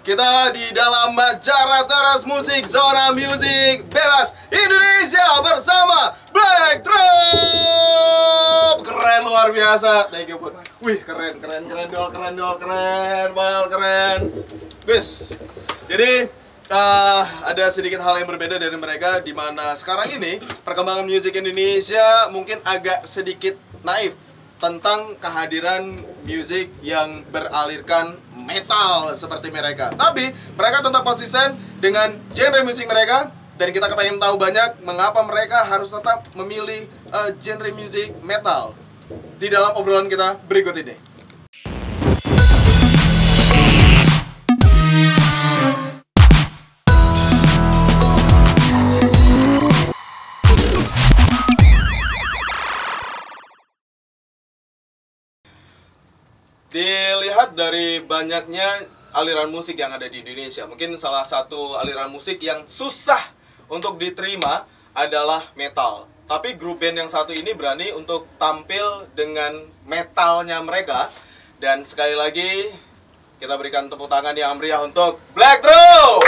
Kita di dalam acara Teras Musik Zona Musik Bebas Indonesia bersama Black Drop. Keren luar biasa. Thank you, Bud. Wih, keren banget. Guys, jadi ada sedikit hal yang berbeda dari mereka, di mana sekarang ini perkembangan musik Indonesia mungkin agak sedikit naif tentang kehadiran musik yang beralirkan metal seperti mereka. Tapi mereka tetap konsisten dengan genre musik mereka, Dan kita kepengen tahu banyak mengapa mereka harus tetap memilih genre musik metal. Di dalam obrolan kita berikut ini. Dilihat dari banyaknya aliran musik yang ada di Indonesia, mungkin salah satu aliran musik yang susah untuk diterima adalah metal. Tapi grup band yang satu ini berani untuk tampil dengan metalnya mereka. Dan sekali lagi kita berikan tepuk tangan yang meriah untuk Black Troop.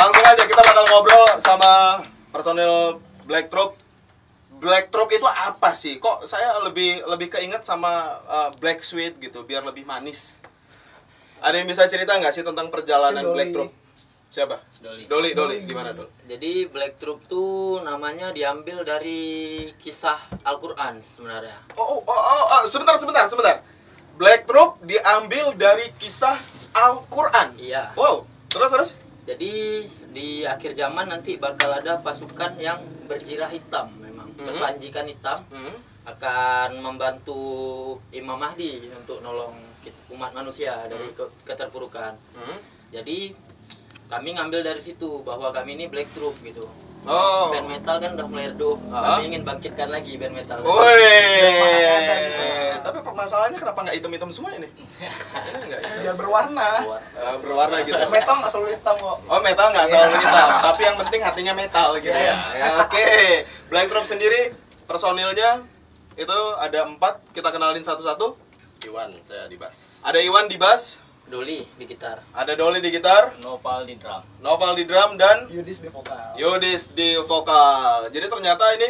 Langsung aja kita bakal ngobrol sama personil Black Troop. Black Troop itu apa sih? Kok saya lebih keinget sama Black Sweet gitu, biar lebih manis. Ada yang bisa cerita nggak sih tentang perjalanan Black Troop? Siapa? Doli, gimana Dol? Jadi Black Troop tuh namanya diambil dari kisah Al-Quran sebenarnya. Sebentar. Black Troop diambil dari kisah Al-Quran. Iya. Wow, terus? Jadi di akhir zaman nanti bakal ada pasukan yang berjirah hitam memang. Berpanjikan hitam akan membantu Imam Mahdi untuk nolong umat manusia dari keterpurukan. Jadi kami ngambil dari situ bahwa kami ini Black Troop gitu. Band metal kan udah mulai redup. Kami ingin bangkitkan lagi band metal. Tapi permasalahannya kenapa nggak hitam-hitam semua ini? Biar berwarna. Berwarna gitu. Metal nggak selalu hitam kok. Oh, metal nggak selalu hitam, tapi yang penting hatinya metal gitu ya. Oke. Black Troop sendiri personilnya itu ada 4, kita kenalin satu-satu. Iwan, saya di bass. Ada Iwan di bass, Doli di gitar. ada Doli di gitar, Nopal di drum. Noval di drum, dan Yudis di vokal. Yudis di vokal. Jadi ternyata ini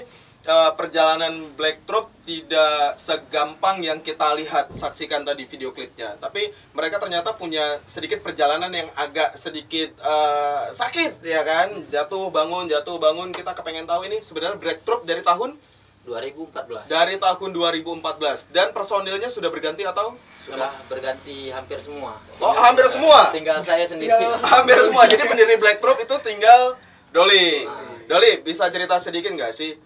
perjalanan Black Troop tidak segampang yang kita lihat, saksikan tadi video klipnya. Tapi mereka ternyata punya sedikit perjalanan yang agak sedikit sakit ya kan. Jatuh bangun. Kita kepengen tahu ini sebenarnya Black Troop dari tahun 2014. Dari tahun 2014. Dan personilnya sudah berganti atau? Sudah berganti hampir semua. Oh, hampir semua? Tinggal saya sendiri. Hampir semua. Jadi pendiri Black Troop itu tinggal Doli. Doli, bisa cerita sedikit nggak sih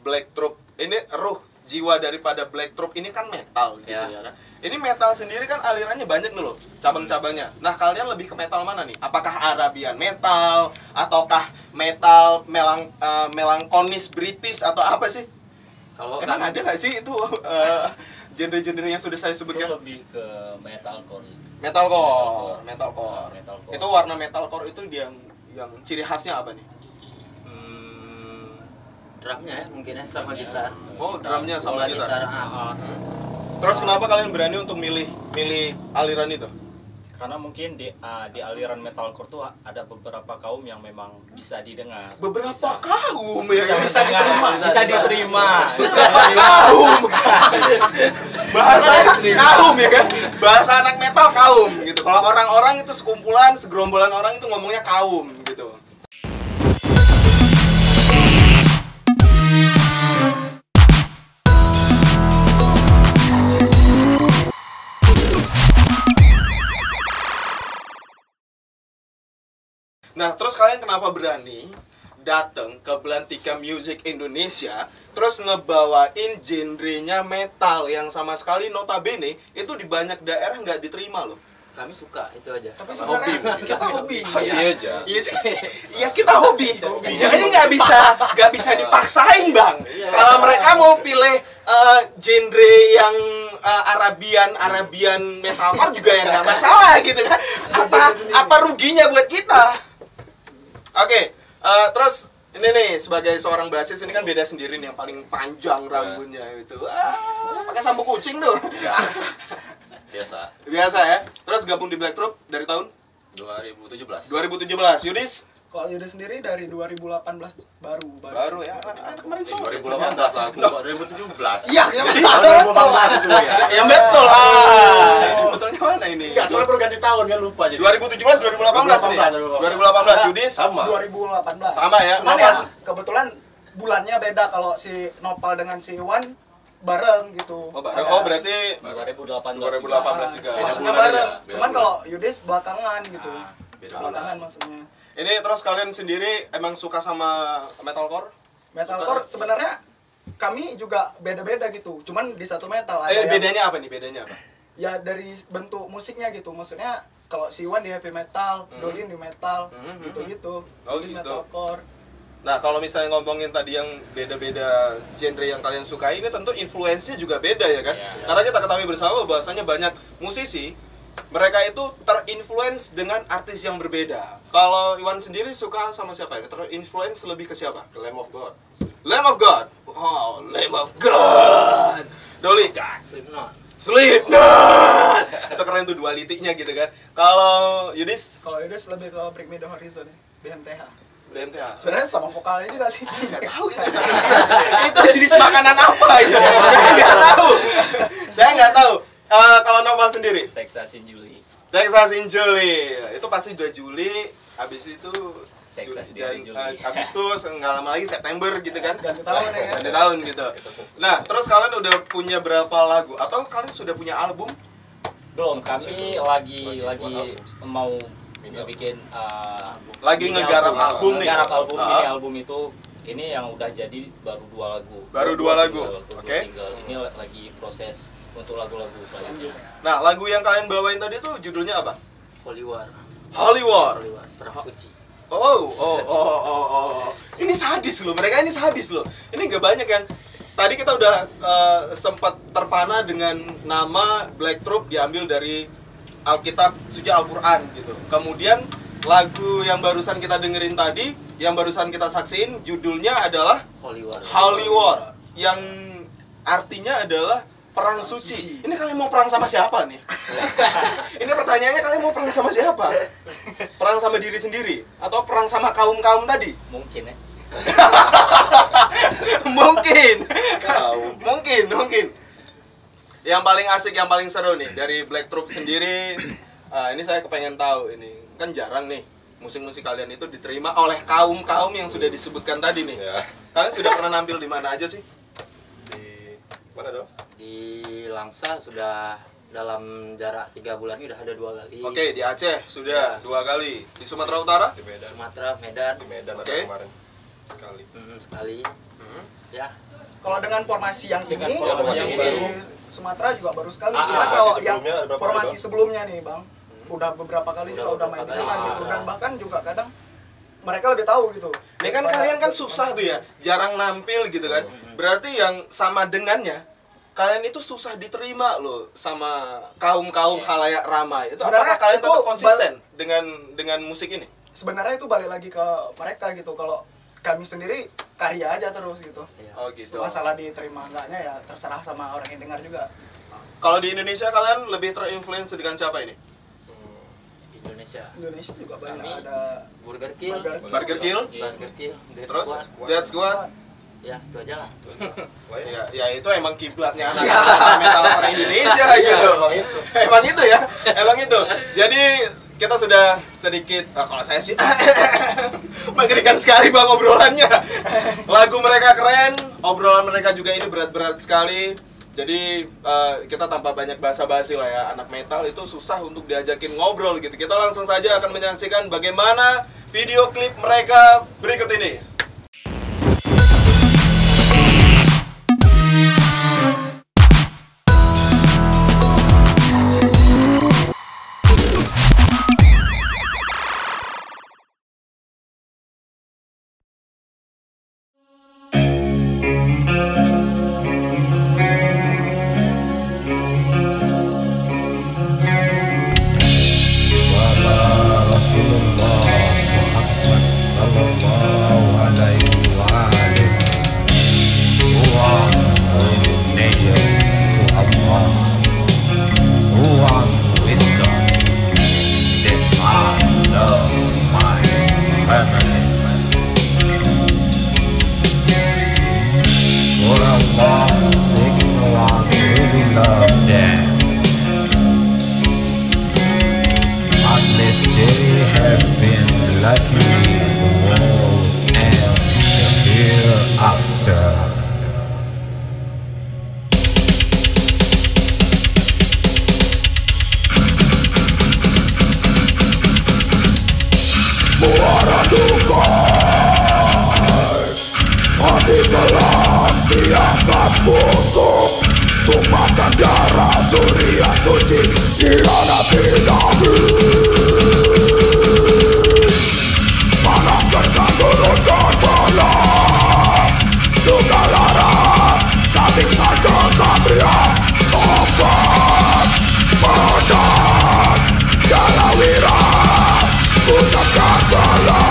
Black Troop? Ini ruh jiwa daripada Black Troop ini kan metal gitu ya kan? Ini metal sendiri kan alirannya banyak nih loh, cabang-cabangnya. Nah, kalian lebih ke metal mana nih? Apakah Arabian metal ataukah metal melankolis British atau apa sih? Kalau Emang ada nggak sih itu genre-genre yang sudah saya sebutkan? Itu lebih ke metalcore. Metalcore. Metalcore. Itu warna metalcore itu yang ciri khasnya apa nih? drumnya ya mungkin ya sama gitar. Oh, drumnya sama gitar. Terus kenapa kalian berani untuk milih aliran itu? Karena mungkin di aliran metalcore tuh ada beberapa kaum yang memang bisa didengar. Beberapa kaum yang bisa diterima. Bisa diterima. Kaum. Bahasa kaum ya kan? Bahasa anak metal kaum gitu. Kalau orang-orang itu sekumpulan, segerombolan orang itu ngomongnya kaum gitu. Nah, terus kalian kenapa berani datang ke Belantika Music Indonesia terus ngebawain genrenya metal yang sama sekali notabene itu di banyak daerah nggak diterima loh. Kami suka itu aja. Tapi sebenarnya kita hobi. Iya aja. Iya juga sih. Iya kita hobi. Jadi nggak bisa dipaksain bang. Kalau mereka mau pilih genre yang Arabian metalcore juga ya nggak masalah gitu kan. Apa ruginya buat kita? Oke, terus ini nih sebagai seorang bassist ini kan beda sendiri nih yang paling panjang rambutnya itu. Pakai sampo kucing tuh. Biasa ya. Terus gabung di Black Troop dari tahun 2017. 2017. Yudis? Kalau Yudis sendiri dari 2018 baru ya. Kemarin sore. 2018 lah, 2017. Iya, yang betul. 2018 itu ya. Yang betul lah. Ini betulnya mana ini? Enggak, soalnya baru ganti tahun kan lupa jadi. 2017 2018 nih. 2018 Yudis Sama. 2018. Sama ya. Cuman ya kebetulan bulannya beda, kalau si Nopal dengan si Iwan bareng gitu. Oh, bareng. Oh, berarti 2018 juga. Maksudnya bareng. Cuman kalau Yudis belakangan gitu. Belakangan maksudnya. Ini terus kalian sendiri emang suka sama metalcore? Metalcore sebenarnya kami juga beda-beda gitu. Cuman di satu metal ada yang, bedanya apa nih? Bedanya apa? ya dari bentuk musiknya gitu. Maksudnya kalau si Iwan di heavy metal, Dolin di metal, gitu-gitu. Oh, Dolin gitu. metalcore. Nah, kalau misalnya ngomongin tadi yang beda-beda genre yang kalian sukai, ini tentu influence-nya juga beda ya kan? Iya. Karena kita ketahui bersama bahwasanya banyak musisi mereka itu terinfluence dengan artis yang berbeda. Kalau Iwan sendiri suka sama siapa ini? Terinfluence lebih ke siapa? Lamb of God. Lamb of God. Oh, Lamb of God. Doli. Slipknot. Slipknot. Itu keren tuh dualitinya gitu kan. Kalau Yudis, Kalau Yudis lebih ke Bring Me The Horizon, BMTH. BMTH. Sebenarnya sama vokalnya juga sih. Nggak tahu itu. Itu jenis makanan apa itu? Saya nggak tahu. Saya nggak tahu. Kalau Nopal sendiri, Texas in July. Texas in July. Itu pasti udah Juli. Habis itu Texas di hari Juli. habis itu nggak lama lagi September gitu kan? Ganti tahun ya. Ganti tahun gitu. Nah, terus kalian udah punya berapa lagu? Atau kalian sudah punya album? Belum, kami lagi mau bikin Lagi mini ngegarap album nih. Ngegarap album, Ah. mini album itu ini yang udah jadi baru 2 lagu. Baru Dua dua lagu. single, Oke. single. Ini lagi proses untuk lagu-lagu selanjutnya. Nah, lagu yang kalian bawain tadi tuh judulnya apa? Holy War. Holy War. Holy War. Perang suci. Oh. Ini sadis loh, mereka ini sadis loh. Ini nggak banyak yang tadi kita udah sempat terpana dengan nama Black Troop diambil dari Alkitab suci Al-Quran gitu. Kemudian lagu yang barusan kita dengerin tadi, yang barusan kita saksiin, judulnya adalah Holy War. Holy War, yang artinya adalah perang suci. Ini kalian mau perang sama siapa nih? Ini pertanyaannya, kalian mau perang sama siapa? Perang sama diri sendiri? Atau perang sama kaum-kaum tadi? Mungkin ya. Mungkin. Yang paling asik, yang paling seru nih dari Black Troop sendiri, ini saya kepengen tahu ini. Kan jarang nih musik-musik kalian itu diterima oleh kaum-kaum yang sudah disebutkan tadi nih. Ya. Kalian sudah pernah nampil di mana aja sih? Di mana dong? Di Langsa sudah dalam jarak 3 bulan ini udah ada 2 kali. Oke, di Aceh sudah 2 kali. Di Sumatera Utara? Di Medan. Sumatera, Medan. Di Medan Oke. ada kemarin sekali. Sekali. Ya. Kalau dengan formasi yang Dengan ini, formasi yang yang di baru. Sumatera juga baru sekali. Ah, Cuma formasi kalau yang sebelumnya ada berapa formasi kali, sebelumnya nih, Bang, udah beberapa kali Udah juga udah main beberapa di sana kali. gitu. Dan bahkan juga kadang mereka lebih tahu gitu. Ini kan kalian kan susah tuh ya, jarang nampil gitu kan. Berarti yang sama dengannya, kalian itu susah diterima loh sama kaum-kaum khalayak ramai. Itu Sebenarnya apakah kalian itu tetap konsisten dengan musik ini? Sebenarnya itu balik lagi ke mereka gitu. Kalau kami sendiri karya aja terus gitu. Iya. Oh gitu. Masalah diterima enggaknya ya terserah sama orang yang dengar juga. Kalau di Indonesia kalian lebih terinfluence dengan siapa ini? Indonesia. Indonesia juga banyak Kami ada Burger Kill. Burger Kill? Burger Kill. Death Terus Squad. Death Squad? Ya, itu aja lah. Ya itu emang kiblatnya anak-anak metal Indonesia gitu. Emang itu ya, emang itu. Jadi kita sudah sedikit, kalau saya sih mengerikan sekali bang obrolannya. Lagu mereka keren, obrolan mereka juga ini berat-berat sekali. Jadi kita tanpa banyak basa-basi lah ya, anak metal itu susah untuk diajakin ngobrol gitu. Kita langsung saja akan menyaksikan bagaimana video klip mereka berikut ini. What Tumpahkan darah surya suci hianati nabi. Panaskan sang turunkan bala, duka lara cabik sang kesatria. Tobat pedang darawira ucapkan bala.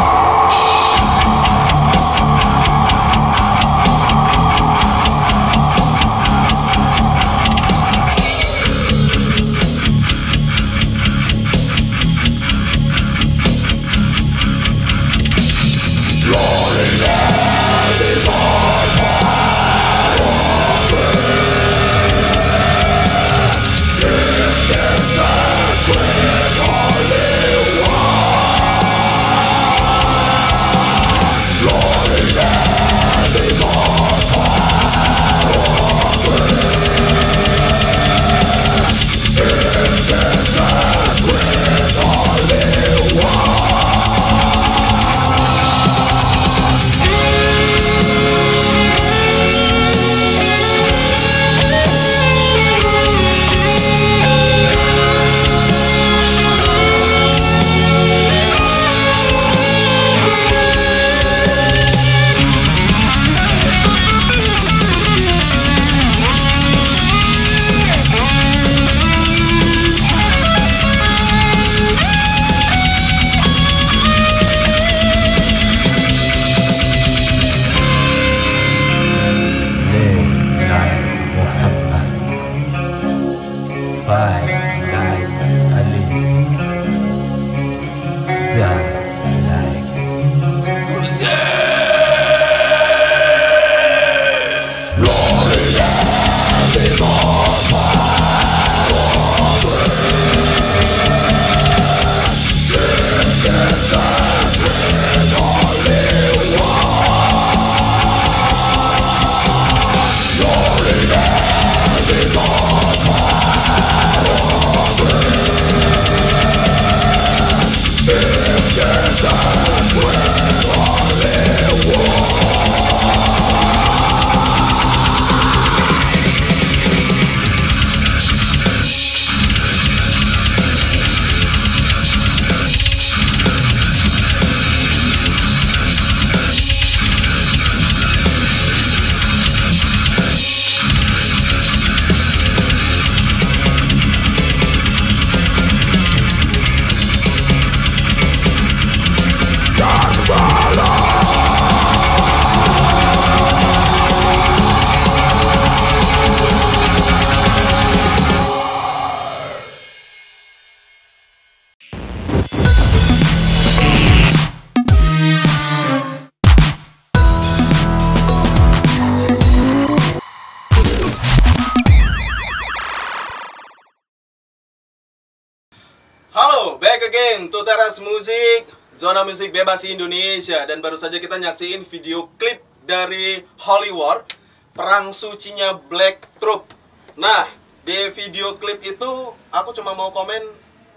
To Teras Musik, zona musik bebas Indonesia. Dan baru saja kita nyaksiin video klip dari Hollywood, perang sucinya Black Troop. Nah, di video klip itu aku cuma mau komen,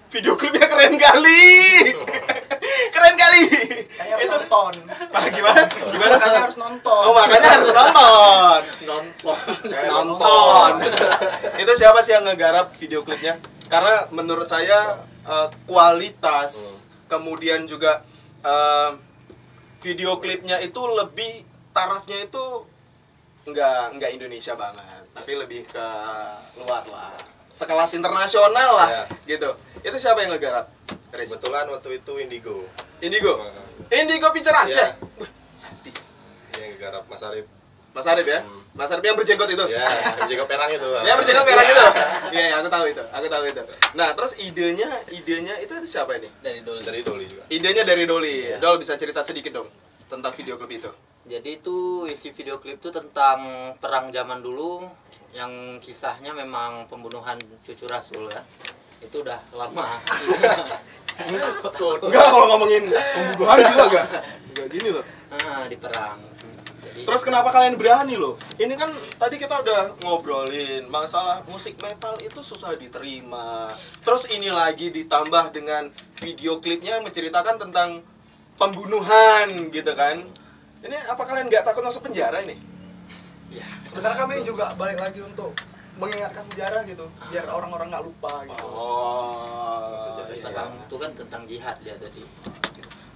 video klipnya keren kali. Keren kali. Kayak itu nonton. Gimana? Gimana? Makanya harus nonton. Oh, makanya harus nonton. Nonton. Itu siapa sih yang ngegarap video klipnya? Karena menurut saya kualitas, kemudian juga video klipnya itu lebih tarafnya itu nggak Indonesia banget, tapi lebih ke luar lah, sekelas internasional lah, gitu. Itu siapa yang ngegarap? Kebetulan waktu itu Indigo. Indigo Picture Aceh. Sadis. Yang ngegarap Mas Arif. Mas Arif ya? Mas Arif yang berjenggot itu? Ya, berjenggot perang itu. Ya, berjenggot perang itu. Iya, aku tahu itu. Nah, terus idenya itu siapa ini? Dari Doli juga. Idenya dari Doli. Ya. Dol, bisa cerita sedikit dong tentang video klip itu? Jadi itu isi video klip itu tentang perang zaman dulu yang kisahnya memang pembunuhan cucu Rasul ya. Itu udah lama. Enggak, kalau ngomongin pembunuhan juga enggak gini loh. Nah, di perang. Terus kenapa kalian berani loh? Ini kan tadi kita udah ngobrolin masalah musik metal itu susah diterima. Terus ini lagi ditambah dengan video klipnya menceritakan tentang pembunuhan gitu kan. Ini apa kalian nggak takut masuk penjara ini? Ya, Sebenarnya kami juga balik lagi untuk mengingatkan sejarah gitu, biar orang-orang nggak lupa gitu. Oh. tentang itu kan tentang jihad dia tadi.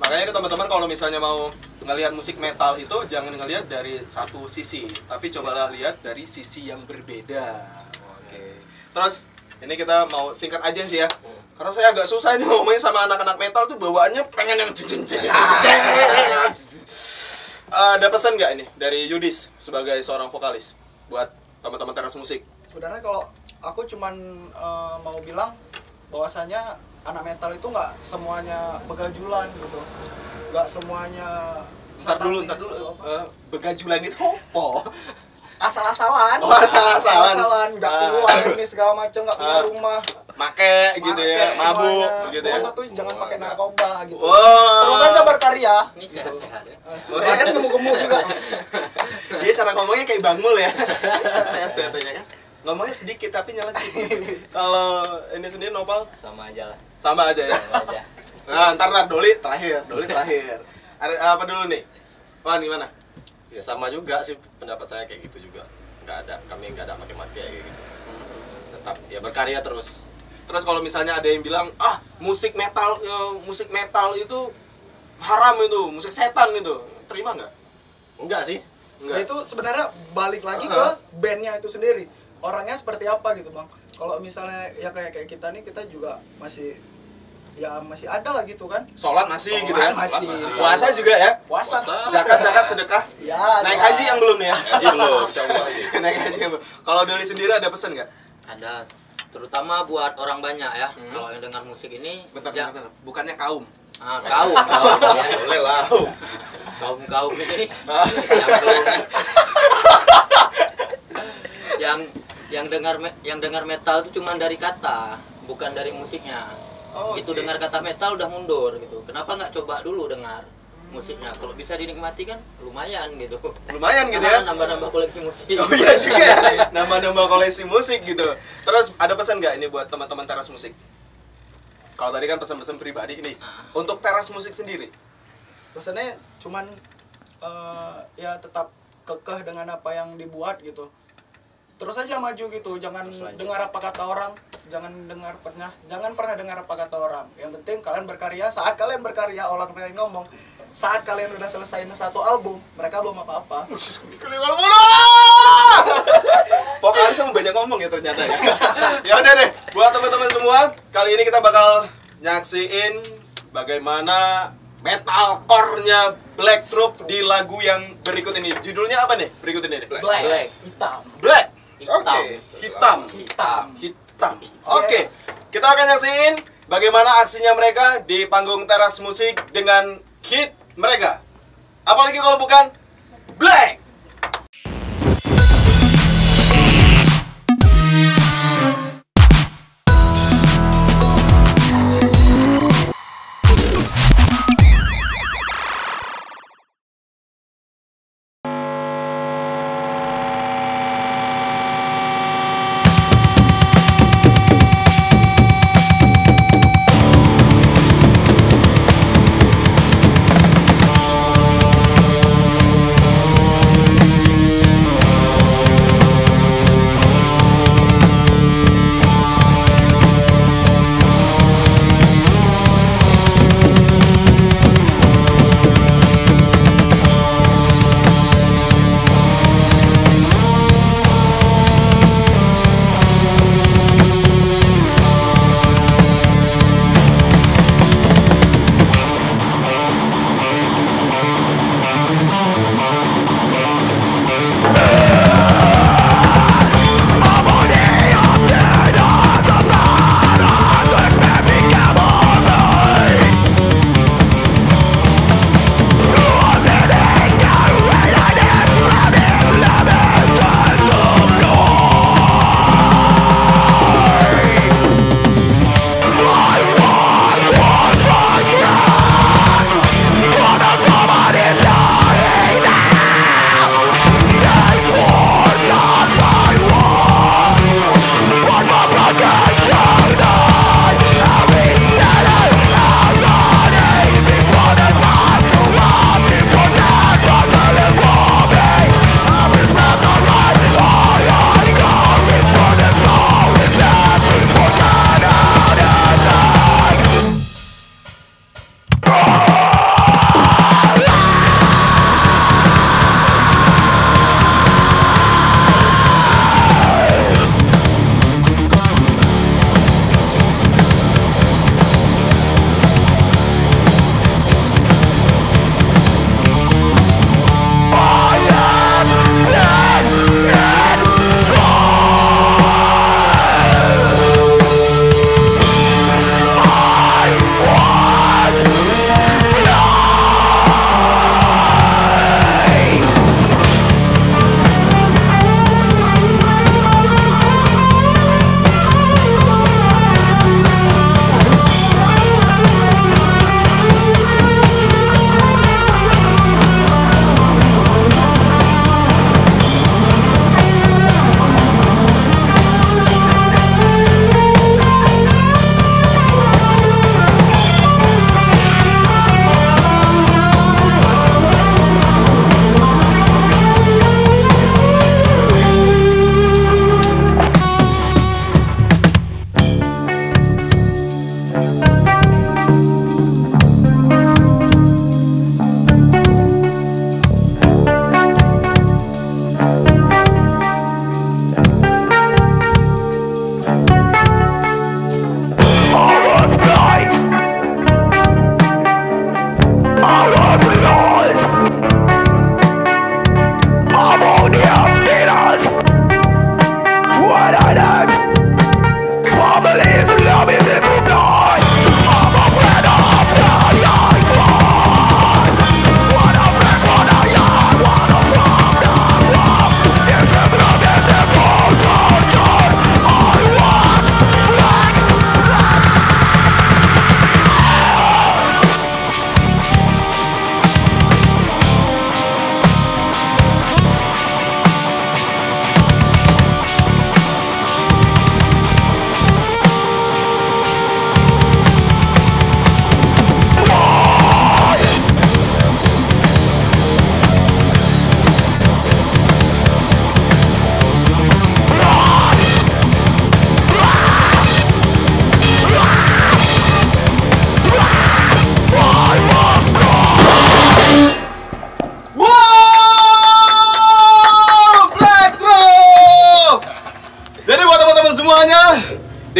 Makanya teman-teman kalau misalnya mau ngelihat musik metal itu jangan ngelihat dari satu sisi, tapi cobalah lihat dari sisi yang berbeda. Oke. Terus ini kita mau singkat aja sih ya. Karena saya agak susah nih ngomongin sama anak-anak metal tuh bawaannya pengen yang ada pesan nggak ini dari Yudis sebagai seorang vokalis buat teman-teman teras musik? Sebenarnya kalau aku cuman mau bilang bahwasanya anak metal itu nggak semuanya begajulan gitu, nggak semuanya Ntar dulu. satanis atau apa. Begajulan itu apa? Asal-asalan. Oh, asal-asalan. Nggak keluar ini segala macam, nggak punya rumah. Make gitu ya, Make mabuk semuanya. gitu ya. Pokoknya satu jangan pakai narkoba gitu. Wow. Terus aja berkarya. Ini sehat-sehat ya. Makanya gemuk-gemuk juga. Dia cara ngomongnya kayak Bangmul ya. Sehat-sehat aja kan. Ngomongnya sedikit tapi nyelekit. Kalau ini sendiri Nopal Sama aja lah. sama aja ya. Sama aja. Nah, ntar Doli terakhir. Apa dulu nih? Wan gimana? Ya sama juga sih pendapat saya kayak gitu juga. Kami nggak ada maki-maki kayak gitu. Tetap ya berkarya terus. Terus kalau misalnya ada yang bilang, musik metal itu haram itu, musik setan itu, terima nggak? Enggak sih. Nah, itu sebenarnya balik lagi ke bandnya itu sendiri. Orangnya seperti apa gitu bang. Kalau misalnya ya kayak kita nih, kita juga masih ada lah gitu kan. Sholat masih Sholat gitu ya? masih. Puasa juga ya? Puasa. Zakat sedekah? Ya. Naik ada. haji yang belum nih ya? Haji belum, insyaallah haji. Naik haji yang belum. Kalau Doli sendiri ada pesan nggak? Ada, terutama buat orang banyak ya. Kalau yang dengar musik ini, Bentar. Bukannya kaum. kaum ya. Boleh lah. Kaum ini yang dengar metal itu cuma dari kata, bukan dari musiknya. Oh, Itu oke. dengar kata metal udah mundur gitu. Kenapa nggak coba dulu dengar musiknya? Kalau bisa dinikmati kan lumayan gitu. Lumayan gitu ya? Nambah-nambah koleksi musik. Oh iya juga ya, nambah-nambah koleksi musik gitu. Terus ada pesan nggak ini buat teman-teman teras musik? Kalau tadi kan pesan-pesan pribadi ini, untuk teras musik sendiri. Pesannya cuman ya tetap kekeh dengan apa yang dibuat gitu. Terus aja maju gitu, jangan dengar apa kata orang, jangan pernah dengar apa kata orang. Yang penting kalian berkarya. Saat kalian berkarya, orang lain ngomong, saat kalian udah selesaiin satu album, mereka belum apa-apa. Vokalis emang banyak ngomong ya ternyata ya. Ya udah deh, buat teman-teman semua, kali ini kita bakal nyaksiin bagaimana metalcore-nya Black Troop di lagu yang berikut ini. Judulnya apa nih? Berikut ini deh. Black. Hitam. Black. Hitam. Oke, hitam. Hitam. Oke, kita akan nyaksiin bagaimana aksinya mereka di panggung teras musik dengan hit mereka. Apalagi kalau bukan Black.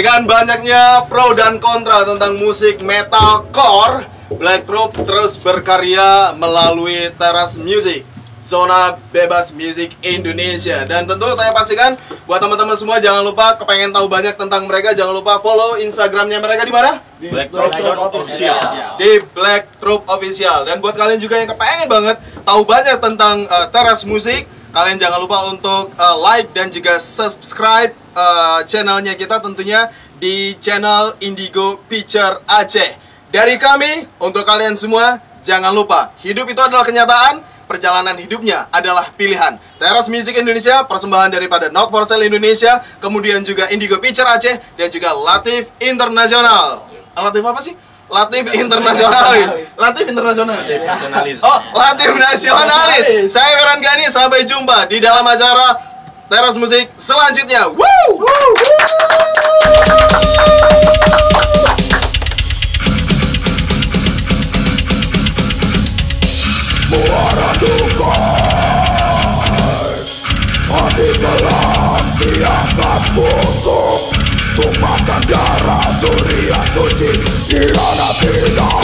Dengan banyaknya pro dan kontra tentang musik metalcore, Black Troop terus berkarya melalui Teras Music, zona bebas musik Indonesia. Dan tentu saya pastikan buat teman-teman semua, jangan lupa kepengen tahu banyak tentang mereka, jangan lupa follow Instagramnya mereka di mana? Di Black Troop Official. Di Black Troop Official. Dan buat kalian juga yang kepengen banget tahu banyak tentang Teras Music, kalian jangan lupa untuk like dan juga subscribe channelnya kita, tentunya di channel Indigo Picture Aceh. Dari kami, untuk kalian semua, jangan lupa, hidup itu adalah kenyataan, perjalanan hidupnya adalah pilihan. Teras Music Indonesia, persembahan daripada Not For Sale Indonesia, kemudian juga Indigo Picture Aceh, dan juga Latif Internasional. Latif apa sih? Latif Internasionalis. Latif Internasionalis. Oh, Latif Nasionalis. Saya Feran Gani, sampai jumpa di dalam acara Teras Musik selanjutnya. Woo! Muara duka, hati gelap, siasat busuk, tumpahkan darah surya suci di ranah tidak